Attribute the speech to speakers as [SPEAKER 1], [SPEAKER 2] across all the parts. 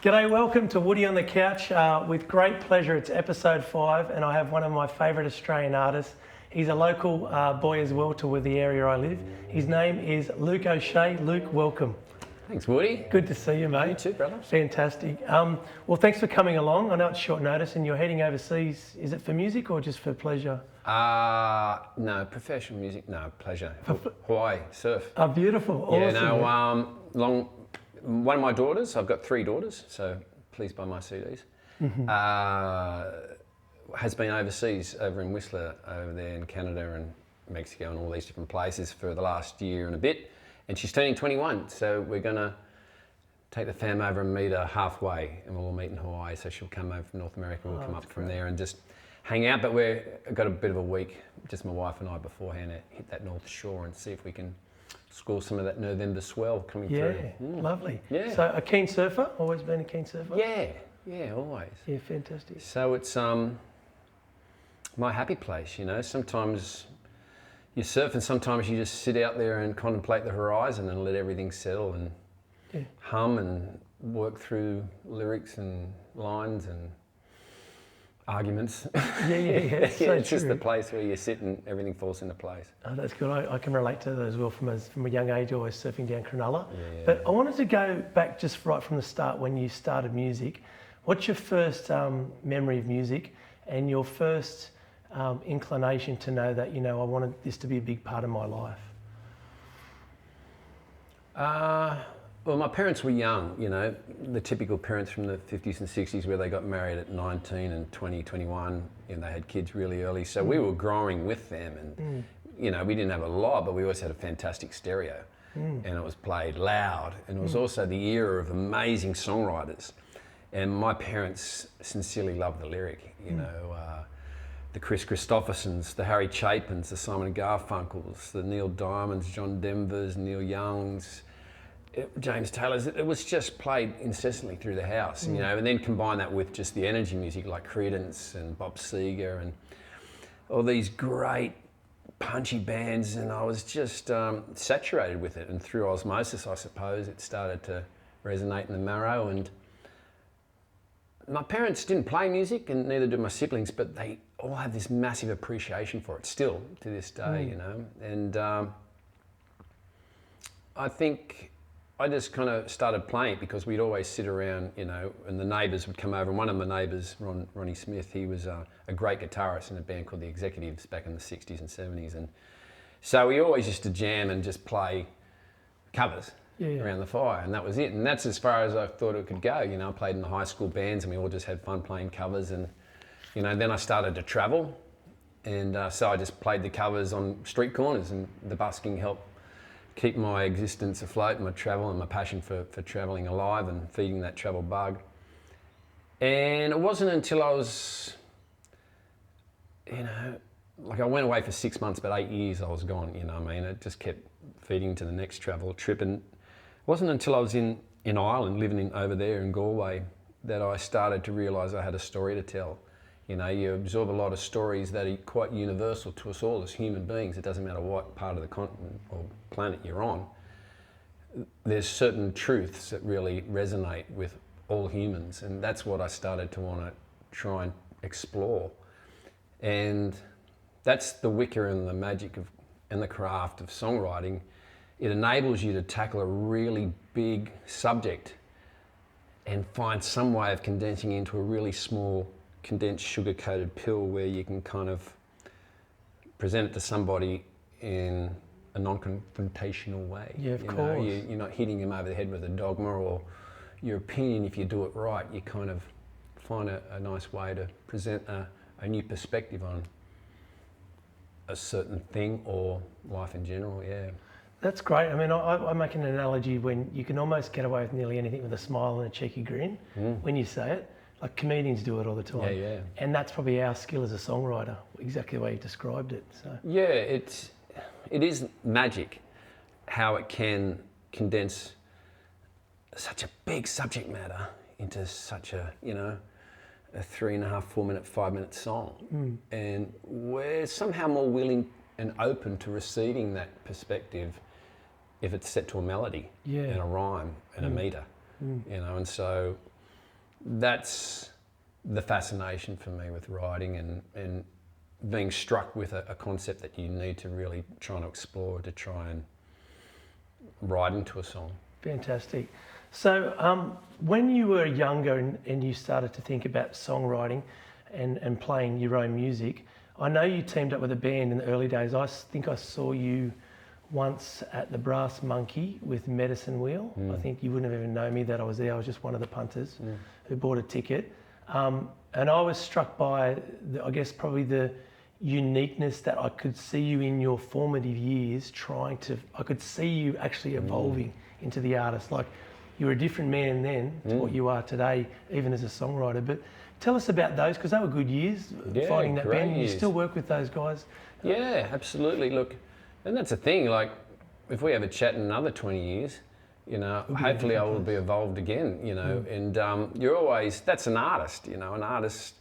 [SPEAKER 1] G'day, welcome to Woody on the Couch. With great pleasure, it's episode 5, and I have one of my favourite Australian artists. He's a local boy as well to the area I live. His name is Luke O'Shea. Luke, welcome.
[SPEAKER 2] Thanks, Woody.
[SPEAKER 1] Good to see you, mate.
[SPEAKER 2] You too, brother.
[SPEAKER 1] Fantastic. Well, thanks for coming along. I know it's short notice and you're heading overseas. Is it for music or just for pleasure?
[SPEAKER 2] No, professional music, no, pleasure. Hawaii, surf.
[SPEAKER 1] Oh, beautiful. Awesome.
[SPEAKER 2] Yeah, no, one of my daughters, I've got 3 daughters, so please buy my CDs, has been overseas, over in Whistler, over there in Canada and Mexico and all these different places for the last year and a bit. And she's turning 21, so we're going to take the fam over and meet her halfway, and we'll all meet in Hawaii. So she'll come over from North America, we'll come up from there and just hang out. But we've got a bit of a week, just my wife and I beforehand, to hit that North Shore and see if we can score some of that November swell coming through.
[SPEAKER 1] Yeah, lovely.
[SPEAKER 2] Yeah.
[SPEAKER 1] So a keen surfer, always been a keen surfer?
[SPEAKER 2] Yeah, always.
[SPEAKER 1] Yeah, fantastic.
[SPEAKER 2] So it's my happy place, you know. Sometimes you surf and sometimes you just sit out there and contemplate the horizon and let everything settle and hum and work through lyrics and lines and arguments.
[SPEAKER 1] Yeah.
[SPEAKER 2] It's just the place where you sit and everything falls into place.
[SPEAKER 1] Oh, that's good. I can relate to that as well from a young age, always surfing down Cronulla.
[SPEAKER 2] Yeah.
[SPEAKER 1] But I wanted to go back just right from the start when you started music. What's your first memory of music and your first inclination to know that, you know, I wanted this to be a big part of my life?
[SPEAKER 2] Well, my parents were young, you know, the typical parents from the 50s and 60s where they got married at 19 and 20, 21, and they had kids really early. So we were growing with them and, you know, we didn't have a lot, but we always had a fantastic stereo and it was played loud. And it was also the era of amazing songwriters. And my parents sincerely loved the lyric, you know, the Chris Christophersons, the Harry Chapins, the Simon & Garfunkels, the Neil Diamonds, John Denvers, Neil Youngs, James Taylor's. It was just played incessantly through the house, you know, and then combine that with just the energy music like Creedence and Bob Seger and all these great punchy bands, and I was just saturated with it, and through osmosis, I suppose, it started to resonate in the marrow. And my parents didn't play music, and neither did my siblings, but they all have this massive appreciation for it still to this day, you know. And I think I just kind of started playing it because we'd always sit around, you know, and the neighbours would come over. And one of my neighbours, Ronnie Smith, he was a great guitarist in a band called The Executives back in the 60s and 70s. And so we always used to jam and just play covers around the fire, and that was it. And that's as far as I thought it could go. You know, I played in the high school bands and we all just had fun playing covers. And, you know, then I started to travel. And so I just played the covers on street corners, and the busking helped keep my existence afloat, and my travel and my passion for travelling alive and feeding that travel bug. And it wasn't until I was, you know, like I went away for 6 months, but 8 years I was gone, you know what I mean? It just kept feeding to the next travel trip. And it wasn't until I was in Ireland, living over there in Galway, that I started to realise I had a story to tell. You know, you absorb a lot of stories that are quite universal to us all as human beings. It doesn't matter what part of the continent or planet you're on. There's certain truths that really resonate with all humans, and that's what I started to want to try and explore. And that's the wicker and the magic of, and the craft of songwriting. It enables you to tackle a really big subject and find some way of condensing into a really small, condensed sugar-coated pill where you can kind of present it to somebody in a non-confrontational way.
[SPEAKER 1] Yeah, of course.
[SPEAKER 2] You're not hitting them over the head with a dogma or your opinion. If you do it right, you kind of find a nice way to present a new perspective on a certain thing or life in general, yeah.
[SPEAKER 1] That's great. I mean, I make an analogy when you can almost get away with nearly anything with a smile and a cheeky grin when you say it. Like comedians do it all the time.
[SPEAKER 2] Yeah.
[SPEAKER 1] And that's probably our skill as a songwriter, exactly the way you described it. So
[SPEAKER 2] yeah, it is magic how it can condense such a big subject matter into such a, you know, a 3.5, 4 minute, 5 minute song. And we're somehow more willing and open to receiving that perspective if it's set to a melody and a rhyme and a meter, you know. And so that's the fascination for me with writing and being struck with a concept that you need to really try and explore to try and write into a song.
[SPEAKER 1] Fantastic. So when you were younger and you started to think about songwriting and playing your own music, I know you teamed up with a band in the early days. I think I saw you once at the Brass Monkey with Medicine Wheel. I think you wouldn't have even known me that I was there. I was just one of the punters who bought a ticket. And I was struck by, I guess, probably the uniqueness that I could see you in your formative years I could see you actually evolving into the artist. Like, you were a different man then to what you are today, even as a songwriter. But tell us about those, because they were good years, finding that band.
[SPEAKER 2] Years.
[SPEAKER 1] You still work with those guys?
[SPEAKER 2] Yeah, absolutely. Look, and that's the thing, like, if we have a chat in another 20 years, you know, hopefully I will be evolved again, you know, and you're always, that's an artist, you know, an artist,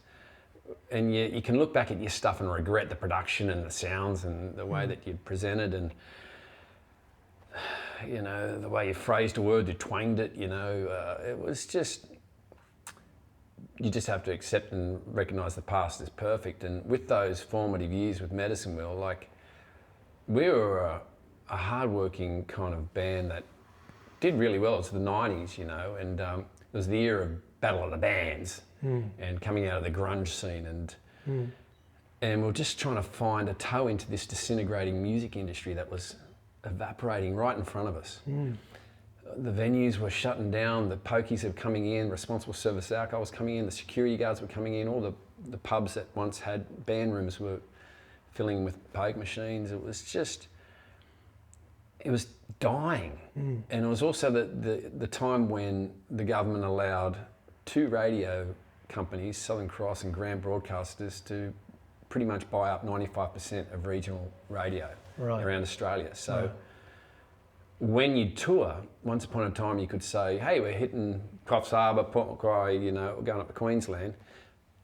[SPEAKER 2] and you can look back at your stuff and regret the production and the sounds and the way that you presented and, you know, the way you phrased a word, you twanged it, you know, it was just, you just have to accept and recognise the past is perfect. And with those formative years with Medicine Wheel, like, we were a hard-working kind of band that did really well. It's the 90s, you know, and it was the era of Battle of the Bands and coming out of the grunge scene, and we're just trying to find a toe into this disintegrating music industry that was evaporating right in front of us. The venues were shutting down, the pokies were coming in, responsible service alcohol was coming in, the security guards were coming in, all the pubs that once had band rooms were filling with poke machines. It was just, it was dying. And it was also the time when the government allowed 2 radio companies, Southern Cross and Grant Broadcasters, to pretty much buy up 95% of regional radio around Australia. So when you tour, once upon a time you could say, hey, we're hitting Coffs Harbour, Port Macquarie, you know, we're going up to Queensland,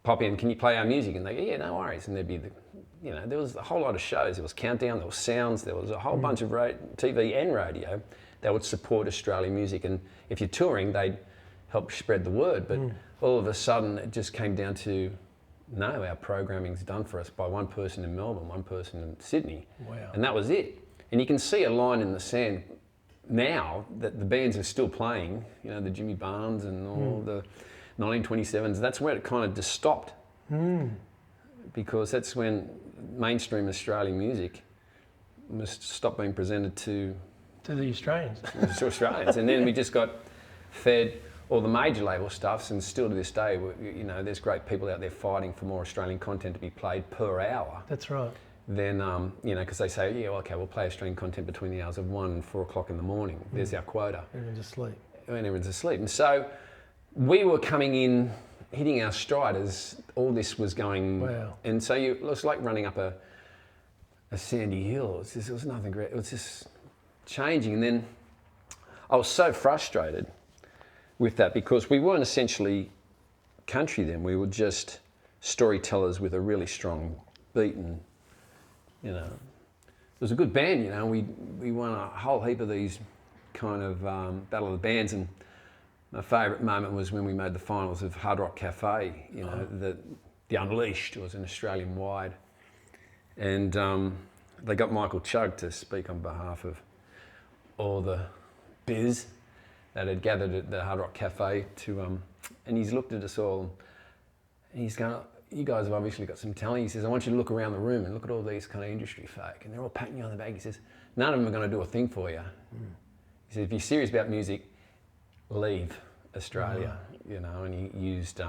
[SPEAKER 2] pop in, can you play our music? And they go, yeah, no worries. And there'd be you know, there was a whole lot of shows. There was Countdown, there was Sounds, there was a whole bunch of TV and radio that would support Australian music. And if you're touring, they'd help spread the word. But all of a sudden, it just came down to, no, our programming's done for us by one person in Melbourne, one person in Sydney.
[SPEAKER 1] Wow.
[SPEAKER 2] And that was it. And you can see a line in the sand now that the bands are still playing, you know, the Jimmy Barnes and all the 1927s. That's where it kind of just stopped. Because that's when mainstream Australian music must stop being presented to
[SPEAKER 1] the Australians.
[SPEAKER 2] to Australians. And then we just got fed all the major label stuffs, and still to this day, you know, there's great people out there fighting for more Australian content to be played per hour.
[SPEAKER 1] That's right.
[SPEAKER 2] Then, you know, because they say, yeah, well, okay, we'll play Australian content between the hours of 1 and 4 o'clock in the morning. There's our quota.
[SPEAKER 1] Everyone's asleep.
[SPEAKER 2] When everyone's asleep. And so we were coming in, hitting our stride as all this was going.
[SPEAKER 1] Wow.
[SPEAKER 2] And so it was like running up a sandy hill. It was nothing great. It was just changing. And then I was so frustrated with that because we weren't essentially country then. We were just storytellers with a really strong beat, and, you know, it was a good band, you know. We won a whole heap of these kind of Battle of the Bands, and my favourite moment was when we made the finals of Hard Rock Cafe, you know, the Unleashed was an Australian wide. And they got Michael Chugg to speak on behalf of all the biz that had gathered at the Hard Rock Cafe and he's looked at us all and he's going, you guys have obviously got some talent. He says, I want you to look around the room and look at all these kind of industry folk, and they're all patting you on the back. He says, none of them are going to do a thing for you. He said, if you're serious about music, leave Australia, you know. And he used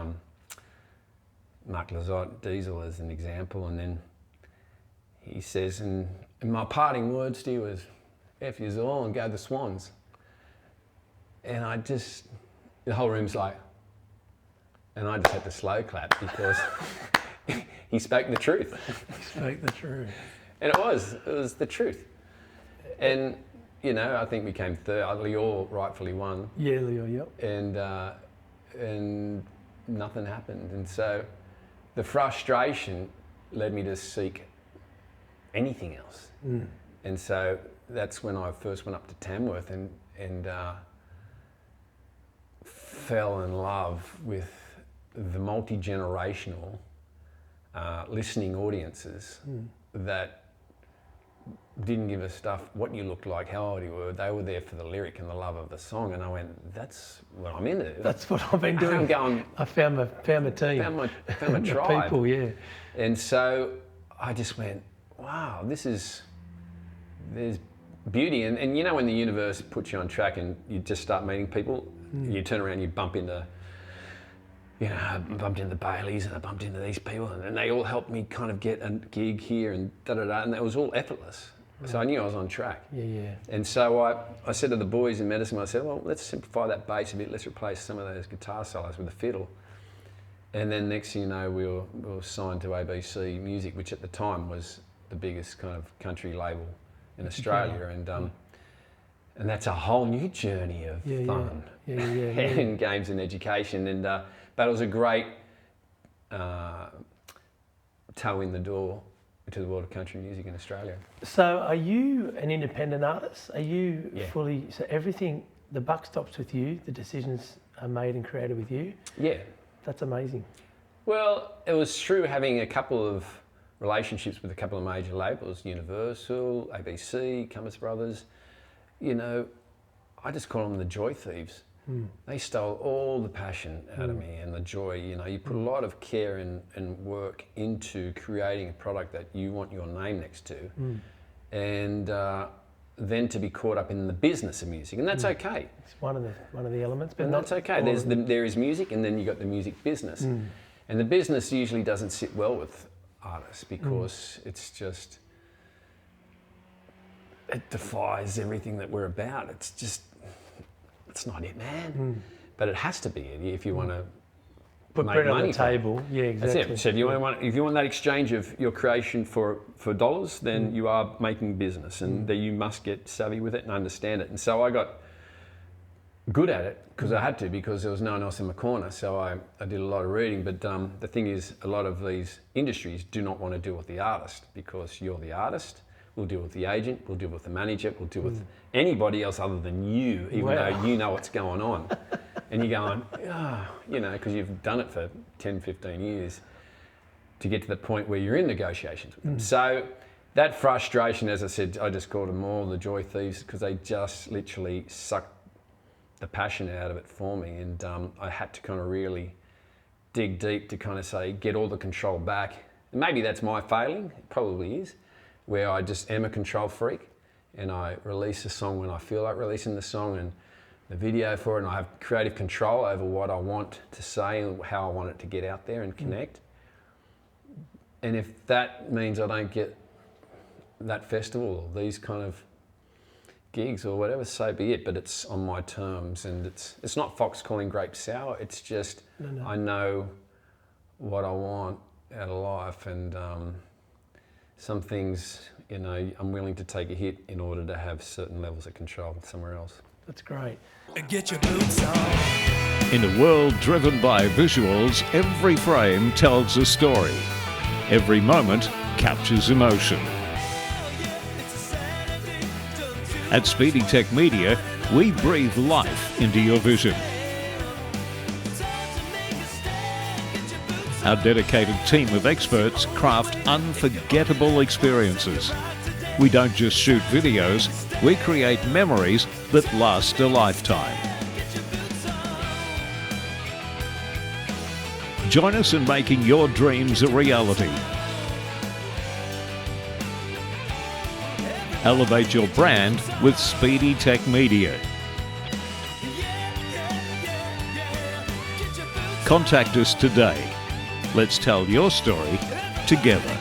[SPEAKER 2] Mark Lizotte, Diesel, as an example. And then he says, and my parting words to you was, F yous all and go the Swans. And the whole room's like, and I just had to slow clap because he spoke the truth.
[SPEAKER 1] He spoke the truth.
[SPEAKER 2] And it was the truth. And, you know, I think we came third. Lior rightfully won.
[SPEAKER 1] Yeah, Lior, yep.
[SPEAKER 2] And nothing happened. And so the frustration led me to seek anything else. And so that's when I first went up to Tamworth and fell in love with the multi-generational listening audiences that didn't give a stuff what you looked like, how old you were. They were there for the lyric and the love of the song, and I went, that's what I'm into.
[SPEAKER 1] That's what I've been doing.
[SPEAKER 2] I'm going,
[SPEAKER 1] I found my team.
[SPEAKER 2] found my
[SPEAKER 1] The
[SPEAKER 2] tribe.
[SPEAKER 1] people, yeah.
[SPEAKER 2] And so I just went, wow, there's beauty. And you know when the universe puts you on track and you just start meeting people, you turn around, you bump into, I bumped into the Baileys and I bumped into these people, and they all helped me kind of get a gig here and da-da-da, and it was all effortless. So I knew I was on track.
[SPEAKER 1] Yeah.
[SPEAKER 2] And so I said to the boys in medicine, I said, well, let's simplify that bass a bit. Let's replace some of those guitar solos with a fiddle. And then next thing you know, we were signed to ABC Music, which at the time was the biggest kind of country label in Australia. And that's a whole new journey of fun and games and education. And but it was a great toe in the door to the world of country music in Australia.
[SPEAKER 1] So are you an independent artist? Are you fully, so everything, the buck stops with you, the decisions are made and created with you?
[SPEAKER 2] Yeah.
[SPEAKER 1] That's amazing.
[SPEAKER 2] Well, it was through having a couple of relationships with a couple of major labels, Universal, ABC, Cummins Brothers. I just call them the joy thieves. They stole all the passion out of me and the joy. You put a lot of care and work into creating a product that you want your name next to, and then to be caught up in the business of music, and that's okay.
[SPEAKER 1] It's one of the elements, but
[SPEAKER 2] that's okay. There is music, and then you got the music business, and the business usually doesn't sit well with artists because it's just, it defies everything that we're about. It's not it, man. But it has to be it if you want to
[SPEAKER 1] put
[SPEAKER 2] make
[SPEAKER 1] bread on
[SPEAKER 2] money
[SPEAKER 1] the table. Yeah, exactly.
[SPEAKER 2] That's it. So if you want that exchange of your creation for dollars, then you are making business, and you must get savvy with it and understand it. And so I got good at it because I had to, because there was no one else in my corner. So I did a lot of reading. But the thing is, a lot of these industries do not want to deal with the artist, because you're the artist. We'll deal with the agent, we'll deal with the manager, we'll deal with anybody else other than you, even though you know what's going on. And you're going, because you've done it for 10, 15 years to get to the point where you're in negotiations with them. So that frustration, as I said, I just called them all the joy thieves, because they just literally sucked the passion out of it for me. And I had to kind of really dig deep to kind of say, get all the control back. And maybe that's my failing, it probably is, where I just am a control freak and I release a song when I feel like releasing the song and the video for it, and I have creative control over what I want to say and how I want it to get out there and connect. And if that means I don't get that festival or these kind of gigs or whatever, so be it, but it's on my terms, and it's not fox calling grapes sour, it's just I know what I want out of life, and some things, I'm willing to take a hit in order to have certain levels of control somewhere else.
[SPEAKER 1] That's great.
[SPEAKER 3] Get your boots on.
[SPEAKER 4] In a world driven by visuals, every frame tells a story. Every moment captures emotion. At Speedy Tech Media, we breathe life into your vision. Our dedicated team of experts craft unforgettable experiences. We don't just shoot videos, we create memories that last a lifetime. Join us in making your dreams a reality. Elevate your brand with Speedy Tech Media. Contact us today. Let's tell your story together.